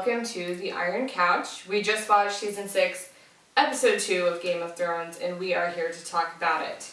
welcome to the Iron Couch. We just watched season 6, episode 2 of Game of Thrones, and we are here to talk about it.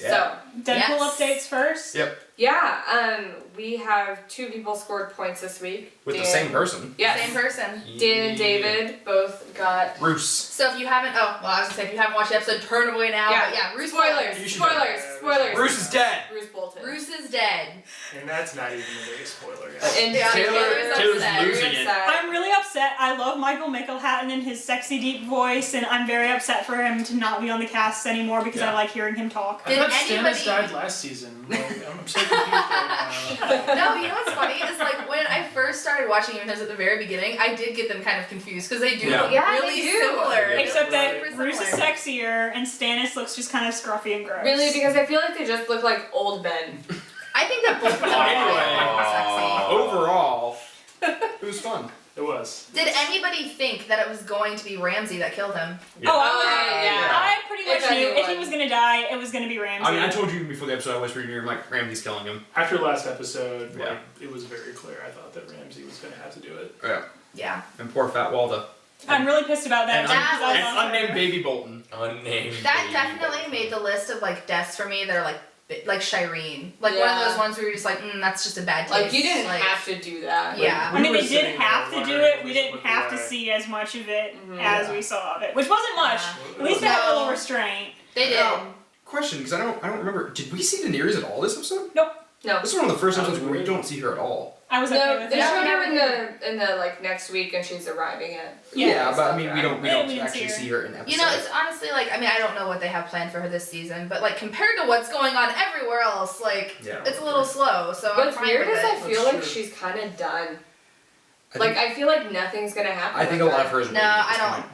Yeah. So, Deadpool updates first. Yep. Yeah, we have 2 people scored points this week. With the same person. Yes. Same person. Dan and David both got... Roos. So if you haven't, I was gonna say, if you haven't watched the episode, turn away now. Yeah, But yeah, Roose Spoilers. Roos is dead. Roose bolted. Roose is dead. And that's not even a big spoiler, guys. And Yeah, Taylor's upset. losing it. I'm really upset. I love Michael Michelhatton and his sexy deep voice, and I'm very upset for him to not be on the cast anymore because I like hearing him talk. I thought Stannis died last season. Like, I'm so confused right now. No, you know what's funny is like when I first started watching Game of Thrones at the very beginning, I did get them kind of confused because they do look really similar. Except that Super Roose is similar. sexier and Stannis looks just kind of scruffy and gross. Really, because I feel like they just look like old men. I think that both of them are Overall, it was fun. It was. Did anybody think that it was going to be Ramsay that killed him? Yeah. I pretty much If knew if he anyone. was gonna die, it was gonna be Ramsay. I mean, I told you before the episode I whispered in your ear, like, Ramsay's killing him. After the last episode, Yeah. like, it was very clear. I thought that Ramsay was going to have to do it. Yeah. Yeah. And poor fat Walda. I'm really pissed about that. And, too, 'cause I love her. unnamed baby Bolton. Unnamed. That definitely made the list of like deaths for me that are like Shireen. Like one of Yeah. those ones where you're just like, that's just a bad taste. Like, you didn't have to do that. Yeah. I mean, We they were did sitting have there to do wondering it. We if didn't looked have to away. see as much of it Mhm. as we saw of it, which wasn't much. At least they had a little restraint. They did. Question, because I don't remember. Did we see Daenerys at all this episode? No. This is one of the first episodes where we don't see her at all. I was okay No, with they it. showed her in the like next week, and she's arriving at. Yeah, but I mean, we don't Yeah, we didn't actually see see her in the episode. You know, it's honestly like, I mean, I don't know what they have planned for her this season, but like compared to what's going on everywhere else, like Yeah. it's a little slow. So I'm What's fine weird with is it. I feel That's like true. she's kind of done. I I feel like nothing's gonna happen. I think a with lot her. of her is No, waiting at I this don't. point.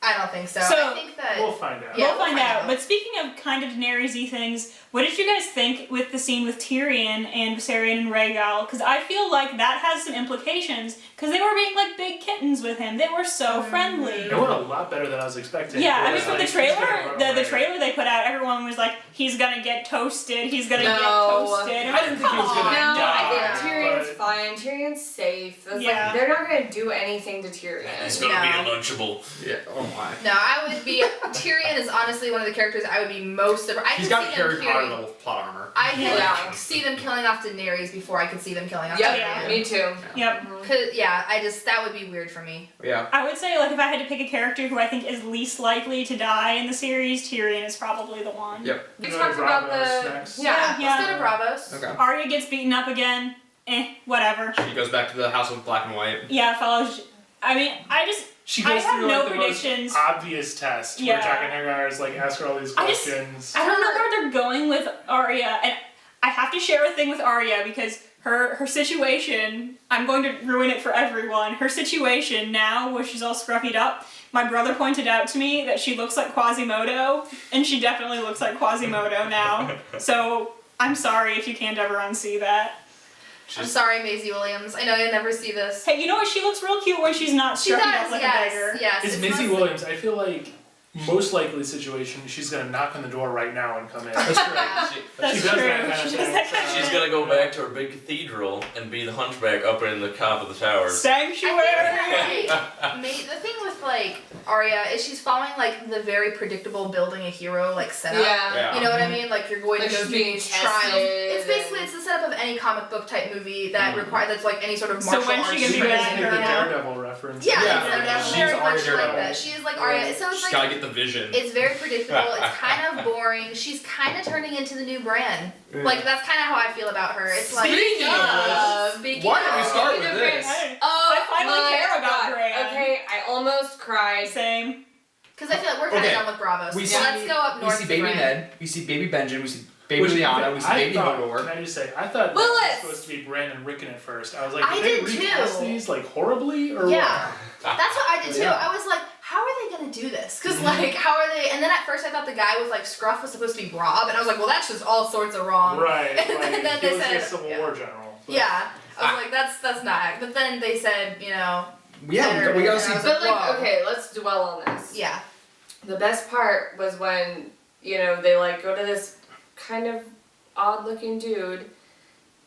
I don't think so. So- I think that We'll find out. Yeah, we'll find out. But speaking of kind of Daenerys-y things, what did you guys think with the scene with Tyrion and Viserion and Rhaegal? Because I feel like that has some implications, because they were being like big kittens with him. They were so friendly. It went a lot better than I was expecting. Yeah, I It mean was from the like, he's gonna trailer, run the away. trailer they put out, everyone was like, he's gonna get toasted, he's gonna get No. toasted. And I didn't think he was No, gonna I think die, Tyrion's but- fine. Tyrion's safe. That's Yeah. like, they're not gonna do anything to Tyrion. It's No. gonna be a Lunchable. Yeah. Oh my. no, I would be. Tyrion is honestly one of the characters I would be most surprised. I He's can got see them Harry Potter killing. level plot armor. I can Yeah. see them killing off Daenerys before I could see them killing off Yep, Tyrion. me too. Yep. Cause yeah, that would be weird for me. Yeah. I would say, like, if I had to pick a character who I think is least likely to die in the series, Tyrion is probably the one. Yep. We Go to talked about Bravos the next. yeah. Let's go to Bravos. Okay. Arya gets beaten up again. Whatever. She goes back to the House of Black and White. Yeah, follows. I mean, She I goes have through no like the predictions. most obvious test Yeah. where Jack and Hagar is like ask her all these I just- questions. I don't know where they're going with Arya, and I have to share a thing with Arya because her situation, I'm going to ruin it for everyone. Her situation now, where she's all scruffy up, my brother pointed out to me that she looks like Quasimodo, and she definitely looks like Quasimodo now. So I'm sorry if you can't ever unsee that. I'm sorry, Maisie Williams. I know you never see this. Hey, you know what? She looks real cute when she's not She scruffy does, up like yes, a beggar. yes. It's Maisie mostly- Williams. I feel like most likely situation, she's gonna knock on the door right now and come in. That's Yeah. correct. That's She does true. that kind of She thing, does that so- kind of She's gonna go back to her big cathedral and be the hunchback up in the top of the towers. Sanctuary! The thing with like Arya is she's following like the very predictable building a hero like setup. Yeah. You know what I mean? Like you're going Like to go she's through being these trials. tested It's basically it's the setup of any comic book type movie that that's like any sort of So martial when's arts. she gonna She be might back, make the girl? Daredevil reference. Yeah, Yeah, it's she's very already much like Daredevil. that. She is like Arya. So it's She's like gotta get the vision. it's very predictable. It's kind of boring. She's kind of turning into the new Bran. Like that's kind of how I feel about her. It's like Speaking of speaking Why did we of- start Speaking with of this? Oh, I finally my care about God. Bran. Okay, I almost cried. Same. Because I feel like we're kind of Okay. done with Bravos. We So see- let's go up We north see to baby Bran. Ned, we see baby Benjen, we see baby Which Lyanna, we see baby Can Hodor. I just say, I thought that Willis! was supposed to be Bran and Rickon at first. I was like, I did they did recast too. these like horribly or Yeah. That's what I did too. Yeah. I was like, how are they gonna do this? Because like, how are they? And then at first I thought the guy with like scruff was supposed to be Rob, and I was like, well, that's just all sorts of what? wrong. Right. And Like, then he they was said, a Civil yeah. War general. But Yeah. I was like, that's not. But then they said, you know. Yeah, we gotta see. And I was But like, Whoa. okay, let's dwell on this. Yeah. The best part was when, you know, they like go to this kind of odd looking dude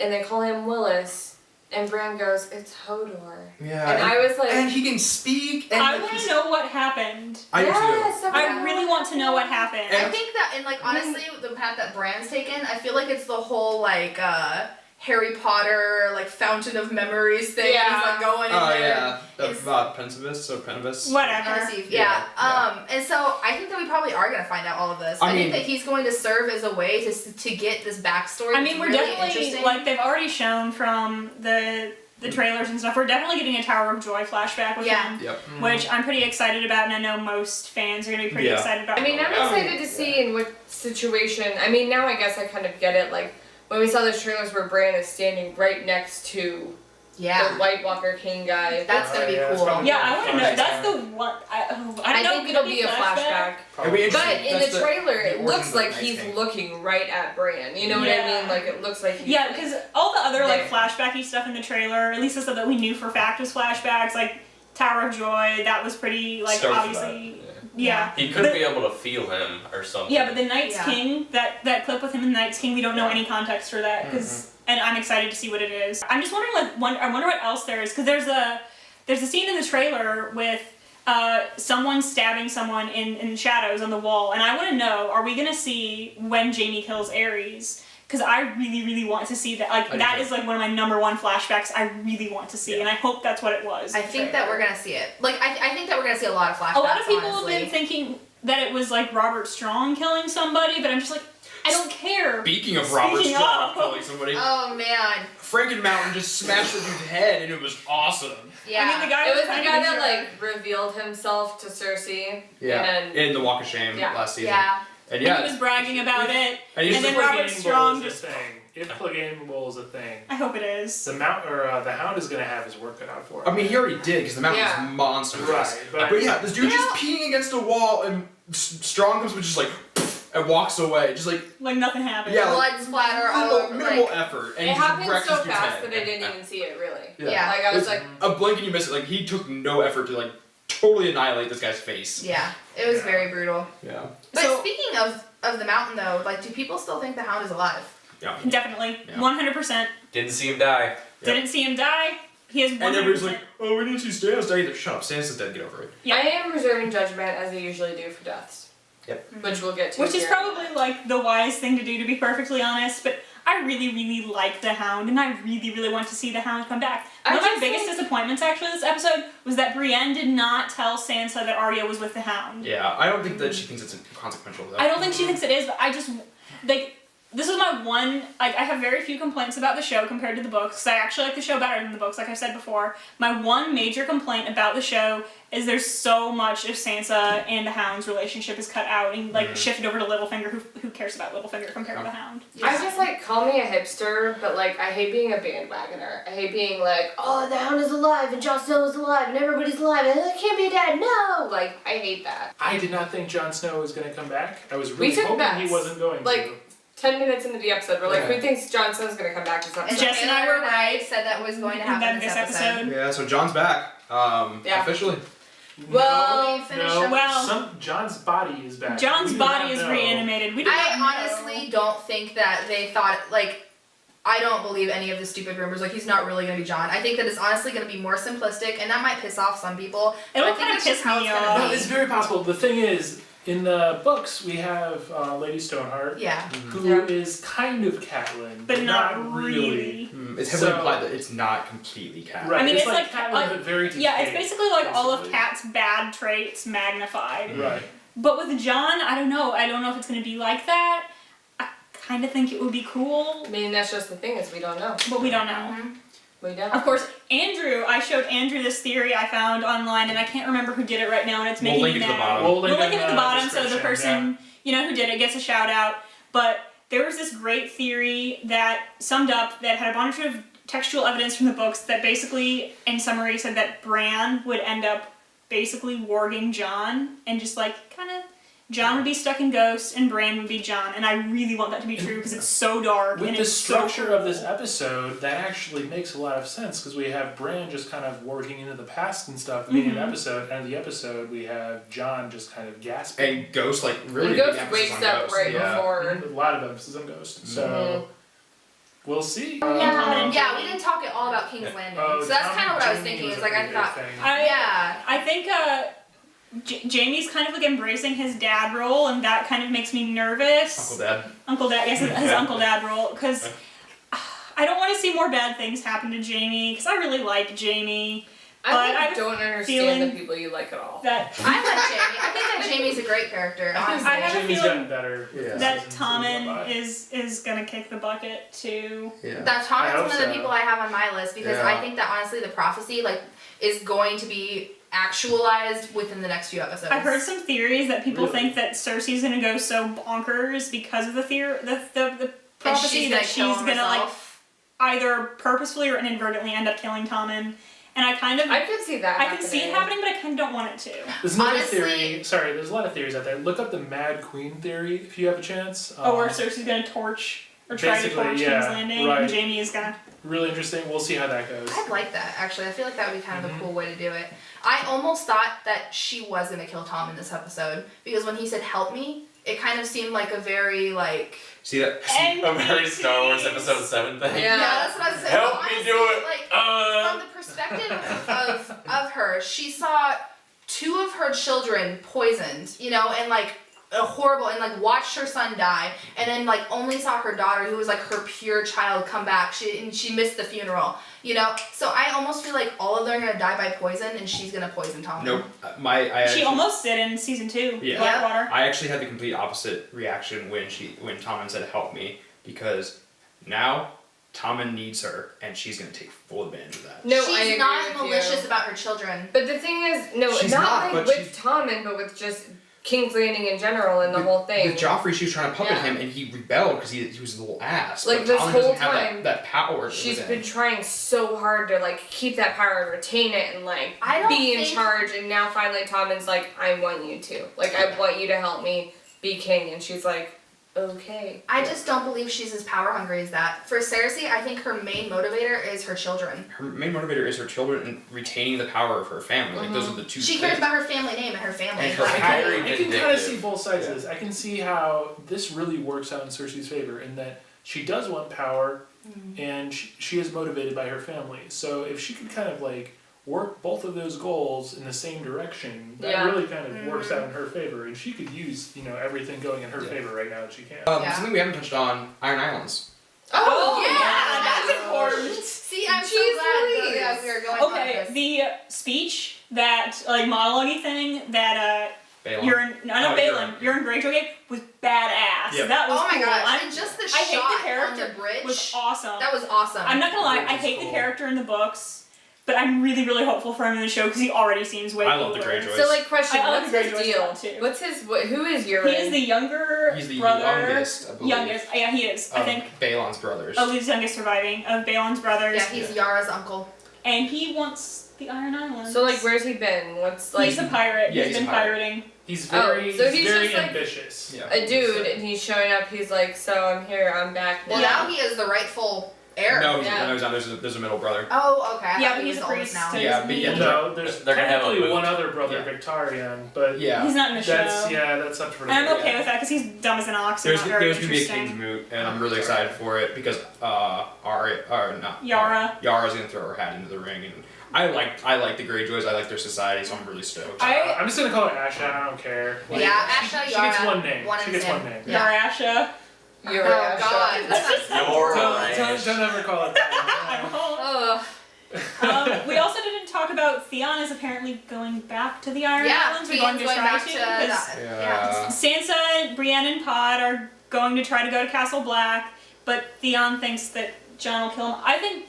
and they call him Willis, and Bran goes, "It's Hodor." Yeah. And I was like, and he can speak. And I like, want he's- to know what happened. I do too. yes, I really want to know what happened. I think that, and like honestly, the path that Bran's taken, I feel like it's the whole like Harry Potter like Fountain of Memories thing. Yeah. He's like going in Oh there. yeah, It's- Pensivis. Whatever. Pensieve, Yeah, yeah. And so I think that we probably are gonna find out all of this. I I think mean- that he's going to serve as a way to get this backstory. I mean, we're really definitely, interesting. like, they've already shown from the trailers and stuff, we're definitely getting a Tower of Joy flashback with Yeah. him, Yep. which I'm pretty excited about, and I know most fans are going to be pretty Yeah. excited about. I mean, I'm excited to see in what situation. I mean, now I guess I kind of get it. Like when we saw those trailers where Bran is standing right next to the White Walker King guy. That's gonna be yeah, it's cool. probably- Yeah, I want to know. Fine. That's the one. I don't know. I think could it'll it be a flashback. It'll be But interesting. in That's the trailer, it origin looks of like the he's Night King. looking right at Bran. You know what I Yeah. mean? Like it looks like he's Yeah, because all the other like There. flashbacky stuff in the trailer, at least the stuff that we knew for fact was flashbacks, like Tower of Joy, that was pretty like Stoked for obviously. Yeah. He could But- be able to feel him or something. Yeah, but the Night's Yeah. King, that clip with him in the Night's King, we don't know any context for that, and I'm excited to see what it is. I'm just wondering, I wonder what else there is, because there's a scene in the trailer with someone stabbing someone in shadows on the wall, and I want to know, are we gonna see when Jaime kills Aerys? Because I really, really want to see that. Like that is like one of my number one flashbacks I really want to see, and I hope that's what it was. I think that we're gonna see it. Like I think that we're gonna see a lot of flashbacks. A lot of people honestly. have been thinking that it was like Robert Strong killing somebody, but I'm just like, I don't care. Speaking of Robert Speaking Strong of- killing somebody, Oh man. Frankenmountain just smashed the dude's head, and it was awesome. Yeah. I mean, the guy It was the kind guy of that a jerk. like revealed himself to Cersei. Yeah. And In the Walk of Shame Yeah. last season. Yeah. And And yeah. he was bragging about it, And he's and then just Robert Strong is just. a thing. If Clegane is a thing, I hope it is. the Hound is gonna have his work cut out for him. I mean, he already did because the mountain Yeah. was monstrous. Right, But yeah, this dude just peeing against a wall, and Strong comes with just like and walks away, just like Like nothing happened. Yeah. Blood splatter all minimal, over. minimal Like, effort, and it he just happened wrecks so this dude's fast head. that I didn't even see it really. Yeah. Like I was It's like, a blink and you miss it. Like he took no effort to like totally annihilate this guy's face. yeah. It was very brutal. Yeah. But So- speaking of the mountain though, like do people still think the Hound is alive? Yeah. Definitely. Yeah. 100%. Didn't see him die. Didn't see him die. He has 100%. And everybody's like, "Oh, we need to see Stannis die." Either shut up, Stannis is dead. Get over it. Yeah. I am reserving judgment as I usually do for deaths. Yep. Which we'll get to. Which is here. probably like the wise thing to do, to be perfectly honest. But I really, really like the Hound, and I really, really want to see the Hound come back. I One of my just biggest think- disappointments actually this episode was that Brienne did not tell Sansa that Arya was with the Hound. Yeah, I don't think that she thinks it's consequential though. I don't think she thinks it is, but I just like. This is my one, like, I have very few complaints about the show compared to the books, 'cause I actually like the show better than the books, like I've said before. My one major complaint about the show is there's so much of Sansa and the Hound's relationship is cut out and, like, shifted over to Littlefinger. Who cares about Littlefinger compared to the Hound? I just like call me a hipster, but like I hate being a bandwagoner. I hate being like, oh, the Hound is alive and Jon Snow is alive and everybody's alive and I can't be dead. No, like I hate that. I did not think Jon Snow was gonna come back. I was We really took hoping bets. he wasn't going Like, to. 10 minutes into the episode, we're like, Yeah. who thinks Jon Snow's gonna come back this And episode? Jess and I were right. said that was going to And happen then this this episode. Yeah, so John's back. Yeah. Officially. Well, We finished no, up- Well- John's body is back. John's We do body not is know. reanimated. We do I not know. honestly don't think that they thought like I don't believe any of the stupid rumors. Like he's not really gonna be John. I think that it's honestly gonna be more simplistic, and that might piss off some people. It'll I think kind of that's just piss how me it's gonna off. No, be. it's very possible. The thing is, in the books, we have Lady Stoneheart, Yeah. who is kind of Catelyn, But not really. It's heavily So- implied that it's not completely cat. Right. I mean, it's it's like- Catelyn, like- but very Yeah, it's decayed, basically like all of basically. Kat's bad traits magnified. Right. But with John, I don't know. I don't know if it's going to be like that. I kind of think it would be cool, I mean, that's just the thing is we don't know. but we don't know. We don't. Of course, I showed Andrew this theory I found online, and I can't remember who did it right now, and it's We'll making link me it to the mad. bottom. We'll We'll link in it at the bottom so the description, person who did it gets a shout out. But there was this great theory that summed up that had a bunch of textual evidence from the books that basically, in summary, said that Bran would end up basically warging Jon and just like kind of. Jon would be stuck in Ghost and Bran would be Jon, and I really want that to be true because it's so dark With and the it's structure so of this episode, that actually makes a lot of sense because we have Bran just kind of working into the past and stuff. The beginning of the episode, and the episode we have Jon just kind of gasping. And Ghost, like, really And big Ghost emphasis wakes on up Ghost. right Yeah. before. A lot of emphasis on Ghost. So We'll see. Yeah, we didn't talk at all about King's Landing. So that's kind of what I was thinking. Is like I thought. I think Jamie's kind of like embracing his dad role, and that kind of makes me nervous. Uncle Dad, yes, his Uncle Dad role, because I don't want to see more bad things happen to Jamie, because I really like Jamie. I don't understand the people you like at all. I like Jamie. I think that Jamie's a great character. Honestly. I have Jamie's a feeling gotten better. that Tommen is gonna kick the bucket too. Yeah. That Tommen's one of the so. people I have on my list because I think that honestly the prophecy is going to be actualized within the next few episodes. I've heard some theories that people think that Cersei's gonna go so bonkers because of the prophecy that she's gonna like either purposefully or inadvertently end up killing Tommen. And I could see that. I can see it happening, but I kind of don't want it to. There's another theory. Sorry, there's a lot of theories out there. Look up the Mad Queen theory if you have a chance. Where Cersei's gonna torch or try to torch King's Landing, and Jamie is gonna. Really interesting. We'll see how that goes. I'd like that actually. I feel like that would be kind of a cool way to do it. I almost thought that she was gonna kill Tom in this episode because when he said "help me," it kind of seemed like a very like. A very Star Wars Episode 7 thing. Yeah, that's what I was saying. Help honestly, me do it. From the perspective of her, she saw 2 of her children poisoned, and like a horrible, and like watched her son die, and then like only saw her daughter, who was like her pure child, come back. She missed the funeral, So I almost feel like all of them are gonna die by poison, and she's gonna poison Tom. Nope. She almost did in season 2. Yeah. Blackwater. I actually had the complete opposite reaction when Tommen said "help me," because now Tommen needs her, and she's gonna take full advantage of that. No, she's not malicious about her children. But the thing is, She's not not, with Tommen, but with just King's Landing in general and the whole thing. With Joffrey, she was trying to puppet him, and he rebelled because he was a little ass. Like, but this Tommen whole doesn't have time, that power. She's within been him. trying so hard to like keep that power and retain it and like I don't be in think- charge. And now finally, Tommen's like, I want you to. Like, I want you to help me be king. And she's like, okay. I just don't believe she's as power hungry as that. For Cersei, I think her main motivator is her children. Her main motivator is her children and retaining the power of her family. Like those are the two. She cares about her family name and her family. And her I can kind of vindictive. see both sides of this. I can see how this really works out in Cersei's favor in that she does want power, and she is motivated by her family. So if she could kind of like work both of those goals in the same direction, that really kind of works out in her favor, and she could use everything going in her favor right now that she can. Something we haven't touched on: Iron Islands. Oh, yeah, that's important. See, I'm so Jeez glad Louise. that we are going on Okay, this. the speech, that like monologue thing that Balon. Balon, Euron Greyjoy gave was badass. Yep. That was Oh my cool. gosh, and just the I hate shot the character on the bridge was awesome. that was awesome. I'm not gonna lie, I was hate cool. the character in the books, but I'm really, really hopeful for him in the show because he already seems way I cooler. love the Greyjoys. So like, question: I love what's the his Greyjoys a deal? lot, too. What's his? Who is Euron? He is the younger He's the brother. youngest, I believe. Youngest, yeah, he is. I think. Balon's brothers. Oh, he's youngest surviving of Balon's brothers. Yeah, he's Yara's uncle. And he wants the Iron Islands. So like, where's he been? What's like? He's a pirate. Yeah, he's he's been a pirate. pirating. He's very, so he's very just, like, ambitious. Yeah. a dude, and he's showing up. He's like, so I'm here. I'm back now. Well, now he is the rightful heir. No, he's, Yeah. no, he's not. There's a middle brother. Oh, okay. I Yeah, thought but he he's was a the oldest priest. now. Yeah, but yeah, No, there's They're gonna have a technically moot. one other brother, Yeah. Victarion, but Yeah. He's not in the show. that's up for And I'm debate. okay with that because he's dumb as an ox and There's not very going to be a interesting. King's Moot, and I'm really excited for it because Yara. Yara's going to throw her hat into the ring, and I like the Greyjoys. I like their society, so I'm really stoked. I'm just gonna call her Asha. I don't care. Like, Yeah, Asha, she Yara. gets one name. One She and gets Sam. one name. Yeah. Yarasha. You're Oh, God. Don't ever call it that. Ugh. We also didn't talk about Theon is apparently going back to the Iron Yeah, Islands. We're Theon's going to going try back to to because that. Yeah. Sansa, Brienne, and Pod are going to try to go to Castle Black, but Theon thinks that Jon will kill him.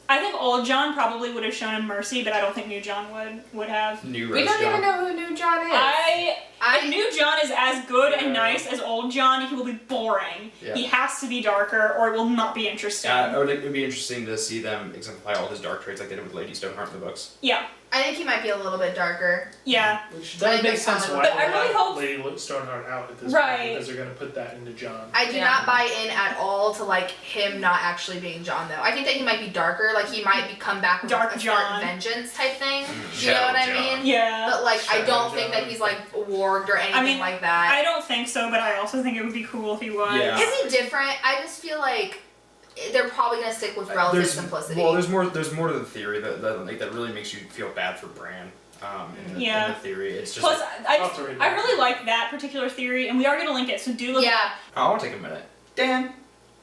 I think old Jon probably would have shown him mercy, but I don't think new Jon would have. New We Rose don't John. even know who New John is. If new Jon is as good and nice as old Jon, he will be boring. Yeah. He has to be darker, or it will not be interesting. It would be interesting to see them exemplify all his dark traits like they did with Lady Stoneheart in the books. Yeah, I think he might be a little bit darker. yeah. Which I that think makes that's sense fine. why But I really they hope- Lady Stoneheart out at this Right. point because they're gonna put that into Jon. I do Yeah. not buy in at all to like him not actually being Jon though. I think that he might be darker, like he might come back with Dark like, a Jon. certain vengeance type thing. You know Shadow what I Jon. mean? Yeah. But like I Shadow don't think that Jon. he's like warged or anything mean, like that. I don't think so, but I also think it would be cool if he was. Yeah. It'd be different. I just feel like they're probably gonna stick with relative simplicity. Well, there's more to the theory that really makes you feel bad for Bran. In the theory, it's just. Plus, like, I really like that particular theory, and we are gonna link it. So do look. Yeah. I want to take a minute. Dan,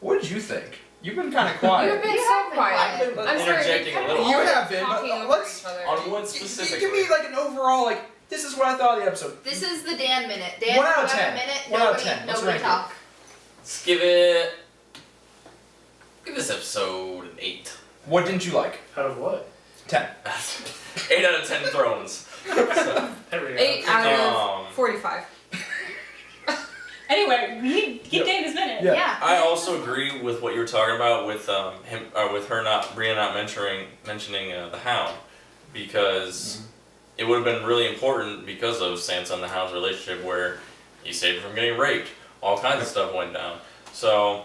what did you think? You've been kind of quiet. You've been so quiet. I've been I'm sorry, interjecting a little. You have been, but talking over let's- each other. On what Give specifically? me like an overall, like, this is what I thought of the episode. This is the Dan minute. Dan, 1 out you of have 10. a minute. 1 out of 10. Let's Nobody rank it. talk. Let's give it. Give this episode an 8. What didn't you like? Out of what? 10. 8 out of 10 thrones. So, There we go. 8 out of 45. Anyway, we need to give Dan his minute. Yeah. Yeah. I also agree with what you were talking about with with her Brienne not mentioning the Hound, because it would have been really important because of Sansa and the Hound's relationship, where he saved her from getting raped. All kinds of stuff went down. So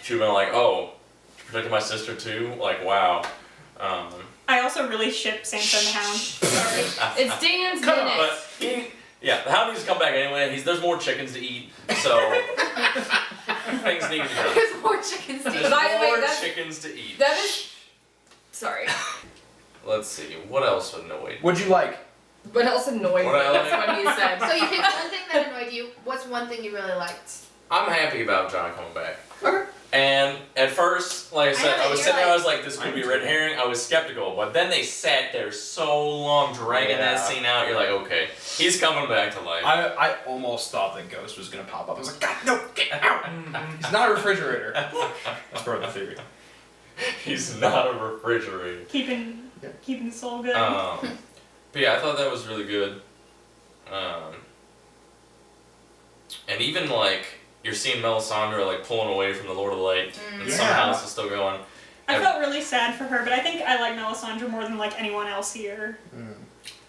she would have been like, "Oh, you protected my sister too." Like, wow. I also really ship Sansa and the Hound. Sorry. It's Dan's Come on, minute. but the Hound needs to come back anyway. There's more chickens to eat, so things need to be done. There's more chickens to There's eat. By the way, more that's- chickens to eat. That is. Sorry. Let's see, what else annoyed? What'd you like? What else annoyed me? What I like- That's what he said. So you picked one thing that annoyed you. What's one thing you really liked? I'm happy about John coming back. Okay. And at first, like I said, know, I was you're sitting there, I like- was like, this could be a red herring. I was skeptical, but then they sat there so long dragging that scene out. You're like, okay, he's coming back to life. I almost thought that Ghost was gonna pop up. I was like, God, no, get out! He's not a refrigerator. That's part of the theory. He's not a refrigerator. Keeping the soul good. But yeah, I thought that was really good. And even like you're seeing Melisandre like pulling away from the Lord of the Light, and someone Yeah. else is still going. I felt really sad for her, but I think I like Melisandre more than like anyone else here.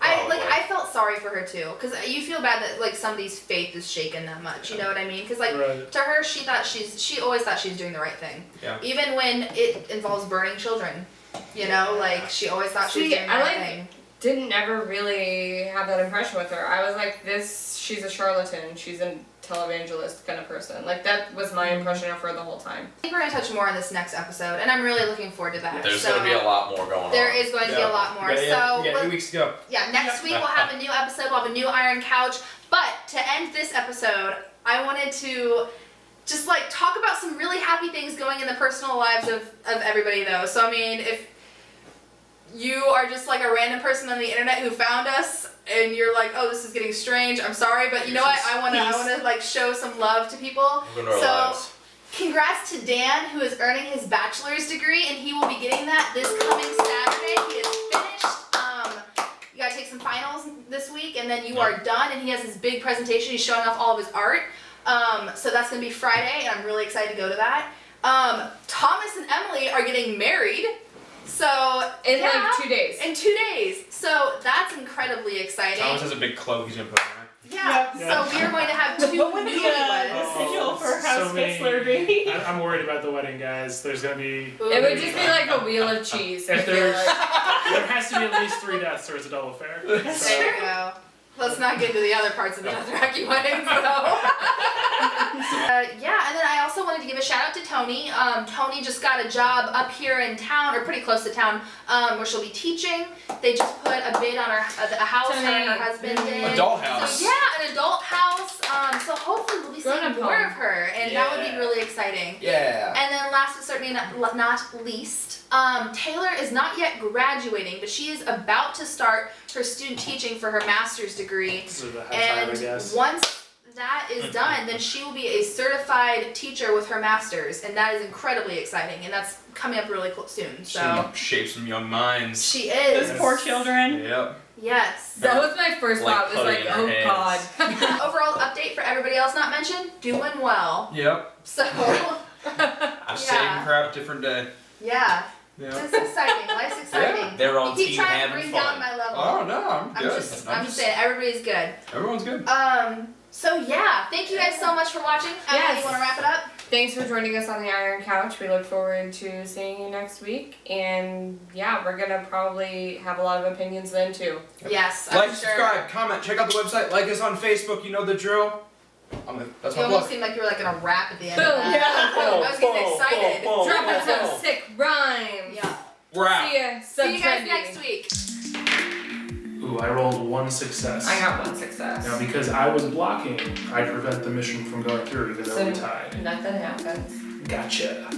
I felt sorry for her too, because you feel bad that like somebody's faith is shaken that much. You know what I mean? Because like Right. to her, she always thought she was doing the right thing. Yeah. Even when it involves burning children. You know, like she always thought she was See, doing the I right like- thing. Didn't ever really have that impression with her. I was like, she's a charlatan. She's a televangelist kind of person. Like, that was my impression of her the whole time. I think we're gonna touch more on this next episode, and I'm really looking forward to that. There's so, going to be a lot more going on. There is going to be a lot more. We got So 2 weeks to go. yeah, next week we'll have a new episode. We'll have a new Iron Couch. But to end this episode, I wanted to just like talk about some really happy things going in the personal lives of everybody though. So I mean, if you are just like a random person on the internet who found us and you're like, oh, this is getting strange, I'm sorry, but you know what? I wanna like show some love to people. Welcome to our So lives. congrats to Dan, who is earning his bachelor's degree, and he will be getting that this coming Saturday. He is finished. You gotta take some finals this week, and then you are done. And he has his big presentation. He's showing off all of his art. So that's gonna be Friday, and I'm really excited to go to that. Thomas and Emily are getting married. So In like 2 days. in 2 days. So that's incredibly exciting. Thomas has a big cloak he's gonna put on her. Yeah. Yeah. So we are going to have 2 What would the newlyweds. sigil for so House many- Fitzler be? I'm worried about the wedding, guys. There's gonna be. It would just be like a wheel of cheese. I If feel there's, like. there has to be at least 3 deaths, or it's a double affair. There you go. Let's not get into the other parts of the Dothraki wedding, yeah, and then I also wanted to give a shout out to Tony. Tony just got a job up here in town, or pretty close to town, where she'll be teaching. They just put a bid on a house her and her husband did. Adult house. So yeah, an adult house. So hopefully we'll be seeing Grown-up more home. of her, and that would be Yeah. really exciting. Yeah. And then last but certainly not least, Taylor is not yet graduating, but she is about to start her student teaching for her master's degree. This is a high five, I And guess. once that is done, then she will be a certified teacher with her master's, and that is incredibly exciting, and that's coming up really soon. So Shape some young minds. she Those is. poor children. Yep. Yes. That was my first Like thought. Was putting like, in oh her god. hands. Overall update for everybody else not mentioned, doing well. Yep. So Just saving crap, different day. yeah. Yeah. It's exciting. Life's exciting. They're on you keep team trying to having bring fun. down my level. Oh no, I'm I'm good. just saying everybody's good. Everyone's good. So yeah, thank you guys so much for watching. Emily, Yes. you want to wrap it up? Thanks for joining us on the Iron Couch. We look forward to seeing you next week. And yeah, we're gonna probably have a lot of opinions then too. Yes, Like, I'm sure. subscribe, comment, check out the website, like us on Facebook, you know the drill. That's You my almost plug. seemed like you were like gonna rap at the end Boom. of that. I was getting excited. Dropping some sick rhymes. Yeah. Wrap. See ya. See you guys Subtrendy. next week. Ooh, I rolled 1 success. I got 1 success. Now, because I was blocking, I prevent the mission from going through, even though we So tied. nothing happens. Gotcha.